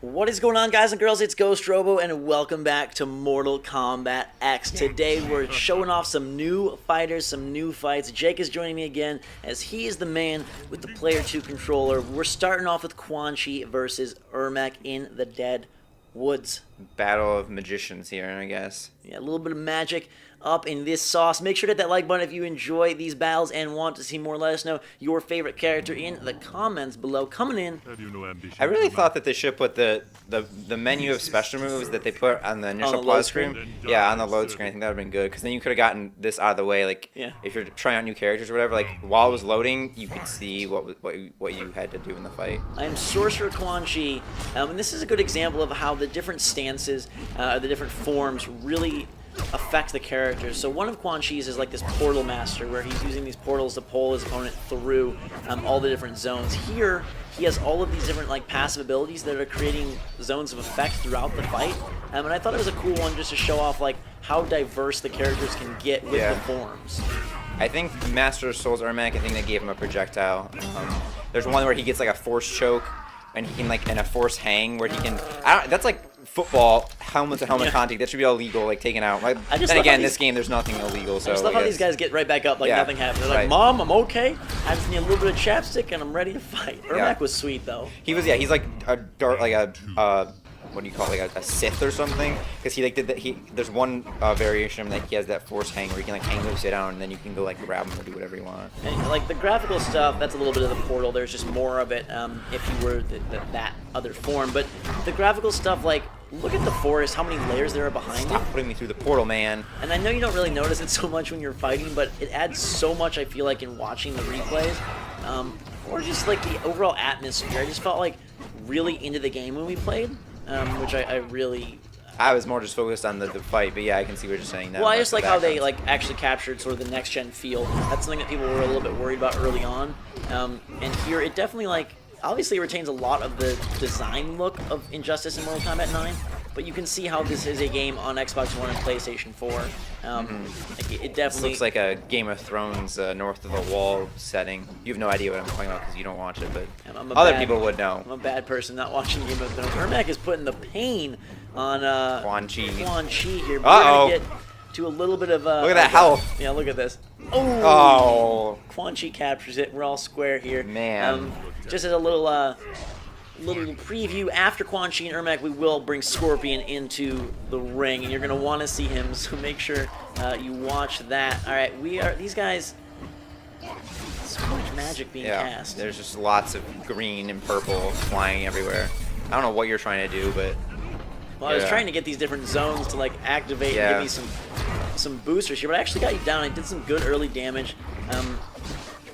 What is going on, guys and girls? It's Ghost Robo, and welcome back to Mortal Kombat X. Today, we're showing off some new fighters, some new fights. Jake is joining me again, as he is the man with the Player 2 controller. We're starting off with Quan Chi versus Ermac in the Dead Woods. Battle of magicians here, I guess. Yeah, a little bit of magic up in this sauce. Make sure to hit that like button if you enjoy these battles and want to see more. Let us know your favorite character in the comments below. Coming in, I really thought that they should put the menu of special moves that they put on the initial pause screen. Yeah, on the load screen. I think that would have been good, because then you could have gotten this out of the way. Like, if you're trying out new characters or whatever, like while it was loading, you could see what you had to do in the fight. I am Sorcerer Quan Chi, and this is a good example of how the different stances, the different forms really affect the characters. So one of Quan Chi's is like this portal master, where he's using these portals to pull his opponent through all the different zones. Here, he has all of these different like passive abilities that are creating zones of effect throughout the fight. And I thought it was a cool one just to show off like how diverse the characters can get with the forms. I think Master of Souls Ermac, I think they gave him a projectile. There's one where he gets like a force choke, and he can like, and a force hang where he can. That's like football, helmet to helmet contact. That should be illegal, like taken out. Like, then again, this game there's nothing illegal. So I just love how these guys get right back up like nothing happened. They're like, "Mom, I'm okay. I just need a little bit of chapstick and I'm ready to fight." Ermac was sweet though. He was, he's like a dark, like a what do you call it, like a Sith or something? Because he like did that. There's one variation like he has that force hang where you can like hang upside down and then you can go like grab him or do whatever you want. And, like the graphical stuff, that's a little bit of the portal. There's just more of it if you were that other form. But the graphical stuff, like look at the forest, how many layers there are behind it. Stop putting me through the portal, man. And I know you don't really notice it so much when you're fighting, but it adds so much, I feel like, in watching the replays. Or just like the overall atmosphere. I just felt like really into the game when we played. Which I really... I was more just focused on the fight, but yeah, I can see what you're saying now. Well, I just like how they like actually captured sort of the next-gen feel. That's something that people were a little bit worried about early on. And here, it definitely, like, obviously retains a lot of the design look of Injustice in Mortal Kombat 9, but you can see how this is a game on Xbox One and PlayStation 4. Like, it definitely... looks like a Game of Thrones North of the Wall setting. You have no idea what I'm talking about because you don't watch it, but other people would know. I'm a bad person not watching Game of Thrones. Ermac is putting the pain on Quan Chi here. But we're going to get to a little bit of... look at that health. Yeah, look at this. Oh! Quan Chi captures it. We're all square here. Man. Just as a little preview, after Quan Chi and Ermac, we will bring Scorpion into the ring, and you're going to want to see him, so make sure you watch that. All right, these guys, so much magic being cast. There's just lots of green and purple flying everywhere. I don't know what you're trying to do, but... Well, I was trying to get these different zones to like activate and give me some boosters here, but I actually got you down. I did some good early damage.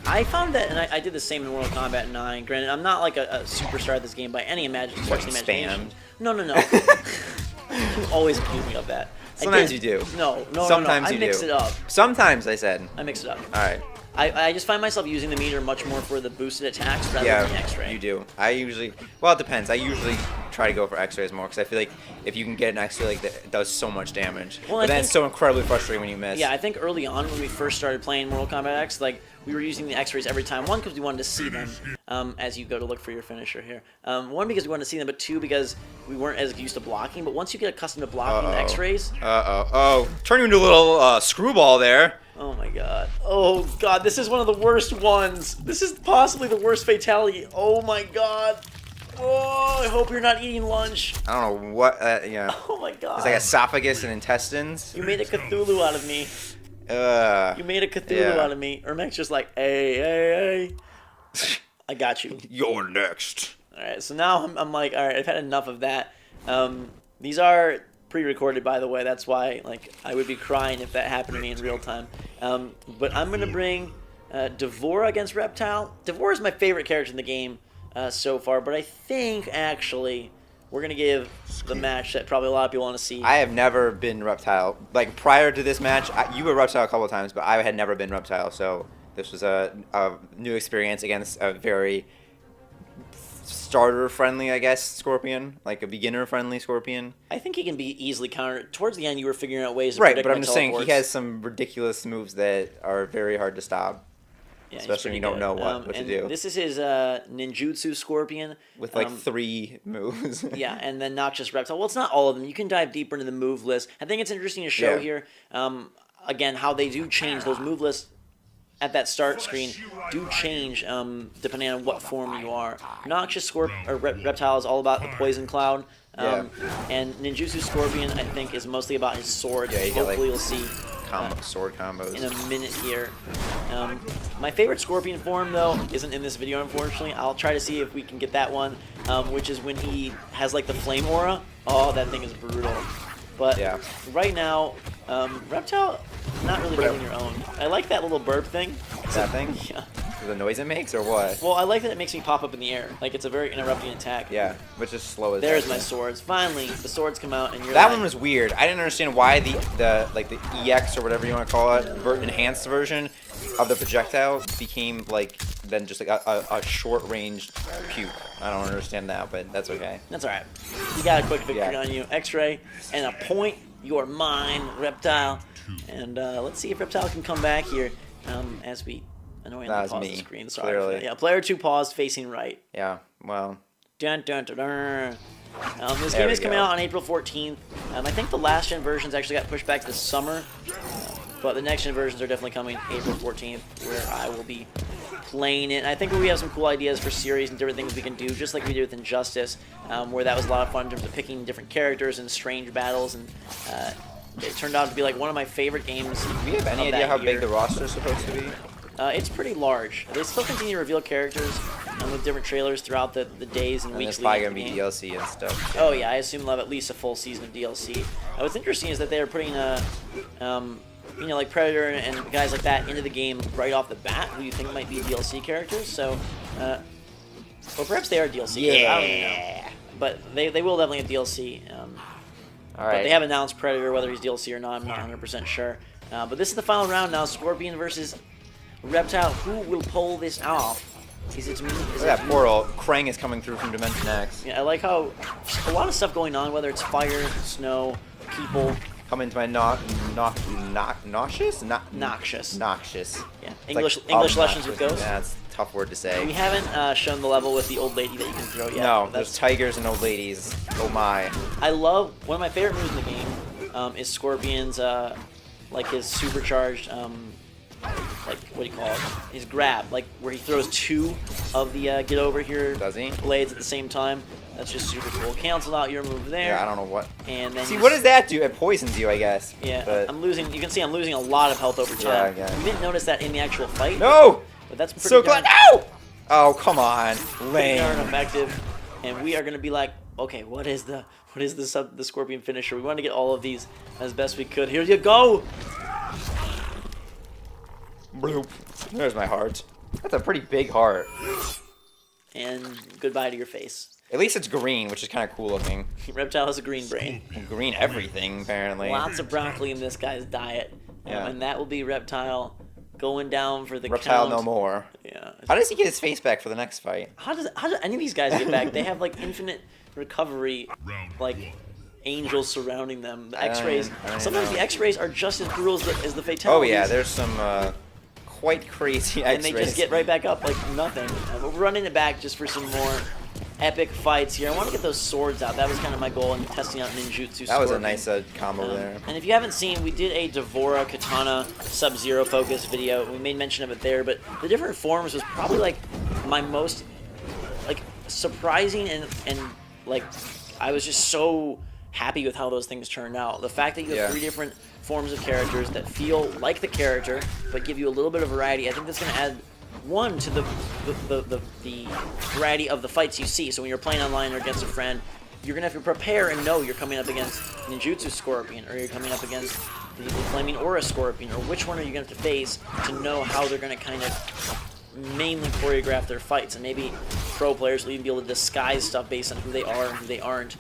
I found that, and I did the same in Mortal Kombat 9. Granted, I'm not like a superstar at this game by any imagination. No. You always accuse me of that. Sometimes you do. No. Sometimes I mix it up. Sometimes, I said. I mix it up. All right. I just find myself using the meter much more for the boosted attacks rather than the X-ray. You do. I usually, well, it depends. I usually try to go for X-rays more because I feel like if you can get an X-ray like that, it does so much damage. Well, but then it's so incredibly frustrating when you miss. Yeah, I think early on when we first started playing Mortal Kombat X, like we were using the X-rays every time. One, because we wanted to see them as you go to look for your finisher here. One, because we wanted to see them, but two, because we weren't as used to blocking. But once you get accustomed to blocking the X-rays... turn you into a little screwball there. Oh my god. Oh god, this is one of the worst ones. This is possibly the worst fatality. Oh my god. Oh, I hope you're not eating lunch. I don't know what, yeah. Oh my god. It's like esophagus and intestines. You made a Cthulhu out of me. You made a Cthulhu out of me. Ermac's just like, hey. I got you. You're next. Alright, so now I'm like, alright, I've had enough of that. These are pre-recorded, by the way. That's why, like, I would be crying if that happened to me in real time. But I'm going to bring Devora against Reptile. Devora is my favorite character in the game so far, but I think, actually, we're going to give the match that probably a lot of people want to see. I have never been Reptile. Like, prior to this match, you were Reptile a couple of times, but I had never been Reptile, so this was a new experience against a very starter-friendly, I guess, Scorpion. Like a beginner-friendly Scorpion. I think he can be easily countered. Towards the end, you were figuring out ways to predict but I'm just saying teleports. he has some ridiculous moves that are very hard to stop. Yeah, especially when you don't know what to do. This is his ninjutsu Scorpion. With like 3 moves. Yeah, and then Noxious Reptile. Well, it's not all of them. You can dive deeper into the move list. I think it's interesting to show here, again, how they do change those move lists at that start screen do change depending on what form you are. Noxious Reptile is all about the Poison Cloud. And Ninjutsu Scorpion, I think, is mostly about his sword. Yeah, Hopefully you'll see sword combos in a minute here. My favorite Scorpion form, though, isn't in this video, unfortunately. I'll try to see if we can get that one, which is when he has, like, the flame aura. Oh, that thing is brutal. But right now, Reptile, not really holding your own. I like that little burp thing. That thing? Yeah. The noise it makes, or what? Well, I like that it makes me pop up in the air. Like, it's a very interrupting attack. Yeah, which is slow as There's my swords. Finally, the swords come out, and you're That like, one was weird. I didn't understand why the EX, or whatever you want to call it, enhanced version of the projectile became, like, then just like a short-range puke. I don't understand that, but that's okay. That's alright. You got a quick victory on you. X-Ray, and a point. You're mine, Reptile. And let's see if Reptile can come back here as we annoyingly pause the screen. Sorry. Clearly. Yeah, player 2 paused, facing right. Yeah, well. Dun, dun, dun, dun. This game is coming out on April 14th. I think the last gen versions actually got pushed back this summer. But the next gen versions are definitely coming April 14th, where I will be playing it. And I think we have some cool ideas for series and different things we can do, just like we did with Injustice, where that was a lot of fun in terms of picking different characters and strange battles. And it turned out to be like one of my favorite games. Do we have any idea how big the roster is supposed to be? It's pretty large. They still continue to reveal characters with different trailers throughout the days and weeks. And there's probably going to be DLC and stuff. Oh yeah, I assume they'll have at least a full season of DLC. What's interesting is that they are putting you know, like Predator and guys like that into the game right off the bat, who you think might be DLC characters. So, well, perhaps they are DLC. Yeah. I don't even know. But they will definitely have DLC. All right. But they have announced Predator, whether he's DLC or not, I'm not 100% sure. But this is the final round now, Scorpion versus Reptile. Who will pull this off? Is it me? Look at that portal. Krang is coming through from Dimension X. Yeah, I like how a lot of stuff going on, whether it's fire, snow, people. Come into my noxious? Noxious. Yeah, English lessons with Ghost. Yeah, that's a tough word to say. We haven't shown the level with the old lady that you can throw yet. No, there's tigers and old ladies. Oh my. I love, one of my favorite moves in the game is Scorpion's, like his supercharged, like, what do you call it? His grab, like where he throws 2 of the get over here blades at the same time. That's just super cool. Cancel out your move there. Yeah, I don't know what. And then see, what does that do? It poisons you, I guess. Yeah, but I'm losing. You can see I'm losing a lot of health over time. Yeah, you didn't notice that in the actual fight. No. But that's pretty so glad. Ow! Oh, come on, lame. They aren't effective, and we are gonna be like, okay, what is the Scorpion finisher? We want to get all of these as best we could. Here you go. Bloop. There's my heart. That's a pretty big heart. And goodbye to your face. At least it's green, which is kind of cool looking. Reptile has a green brain. Green everything, apparently. Lots of broccoli in this guy's diet. Yeah. And that will be Reptile going down for the Reptile count. no more. Yeah. How does he get his face back for the next fight? How do any of these guys get back? They have like infinite recovery, like angels surrounding them. The X-rays. Sometimes the X-rays are just as brutal as the fatalities. Oh yeah, there's some quite crazy X-rays. And they just get right back up like nothing. We're running it back just for some more epic fights here. I want to get those swords out. That was kind of my goal in testing out ninjutsu. That was a nice combo there. And if you haven't seen, we did a Devora Katana Sub-Zero focus video. We made mention of it there, but the different forms was probably like my most like surprising and like I was just so happy with how those things turned out. The fact that you have 3 different forms of characters that feel like the character but give you a little bit of variety, I think that's going to add one to the variety of the fights you see. So when you're playing online or against a friend, you're gonna have to prepare and know you're coming up against Ninjutsu Scorpion, or you're coming up against the Flaming Aura Scorpion, or which one are you gonna have to face to know how they're gonna kind of mainly choreograph their fights. And maybe pro players will even be able to disguise stuff based on who they are and who they aren't.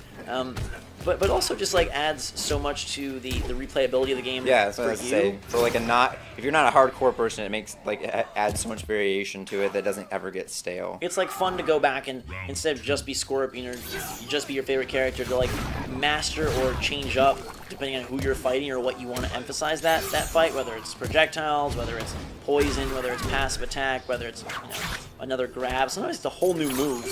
but also just like adds so much to the replayability of the game. Yeah, that's what I was for to say. For like if you're not a hardcore person, it makes like adds so much variation to it that doesn't ever get stale. It's like fun to go back and instead of just be Scorpion or just be your favorite character, to like master or change up depending on who you're fighting or what you want to emphasize that fight, whether it's projectiles, whether it's poison, whether it's passive attack, whether it's another grab. Sometimes it's a whole new move,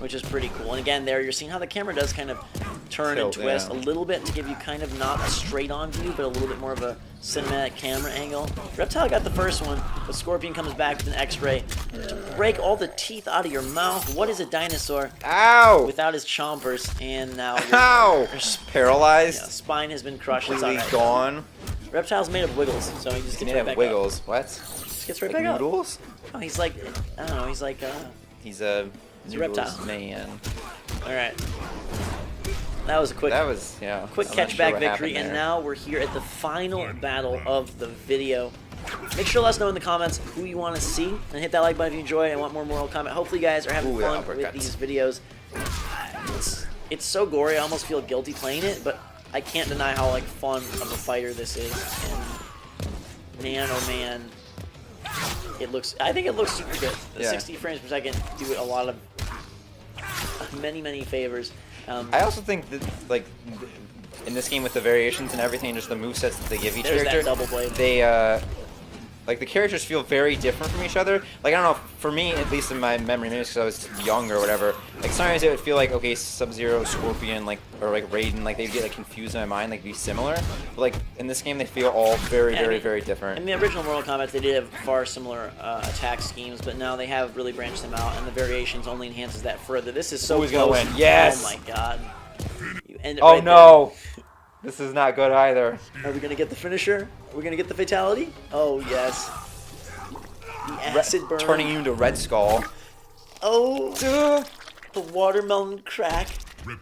which is pretty cool. And again, there you're seeing how the camera does kind of turn and twist a little bit to give you kind of not a straight-on view, but a little bit more of a cinematic camera angle. Reptile got the first one, but Scorpion comes back with an X-ray to break all the teeth out of your mouth. What is a dinosaur? Ow! Without his chompers, and now you're paralyzed. Yeah, spine has been crushed. Completely gone. Reptile's made of wiggles, so he just gets right back wiggles. up. What? Just gets right like back noodles? up. Oh, he's like, I don't know, he's like, he's a reptile man. All right. That was a quick, quick catchback victory, and now we're here at the final battle of the video. Make sure to let us know in the comments who you want to see, and hit that like button if you enjoy and want more Mortal Kombat. Hopefully you guys are having fun with these videos. It's so gory, I almost feel guilty playing it, but I can't deny how like fun of a fighter this is. And man, oh man, I think it looks super good. The 60 frames per second do it a lot of many favors. I also think that, like, in this game with the variations and everything, just the movesets that they give each character, double blade. They, like, the characters feel very different from each other. Like, I don't know, for me, at least in my memory, maybe because I was young or whatever, like, sometimes it would feel like, okay, Sub-Zero, Scorpion, like, or, like, Raiden, like, they'd get, like, confused in my mind, like, be similar. But, like, in this game, they feel all very different. In the original Mortal Kombat, they did have far similar attack schemes, but now they have really branched them out, and the variations only enhances that further. This is so Who's gonna win? Yes! Oh, my God. You end it oh, right no! There. This is not good either. Are we going to get the finisher? Are we going to get the fatality? Oh, yes. The acid burn. Turning you into Red Skull. Oh, the watermelon crack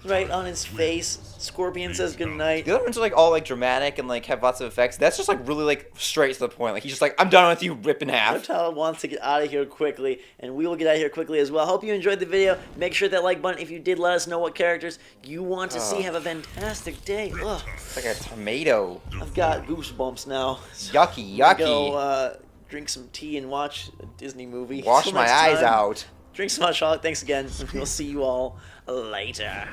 right on his face. Scorpion says goodnight. The other ones are like all like dramatic and like have lots of effects. That's just like really like straight to the point. Like he's just like, I'm done with you, rip in half. Reptile wants to get out of here quickly, and we will get out of here quickly as well. Hope you enjoyed the video. Make sure that like button if you did. Let us know what characters you want to see. Have a fantastic day. Ugh. It's like a tomato. I've got goosebumps now. So yucky. Go drink some tea and watch a Disney movie. Wash my eyes out. Drink some hot chocolate. Thanks again. We'll see you all later.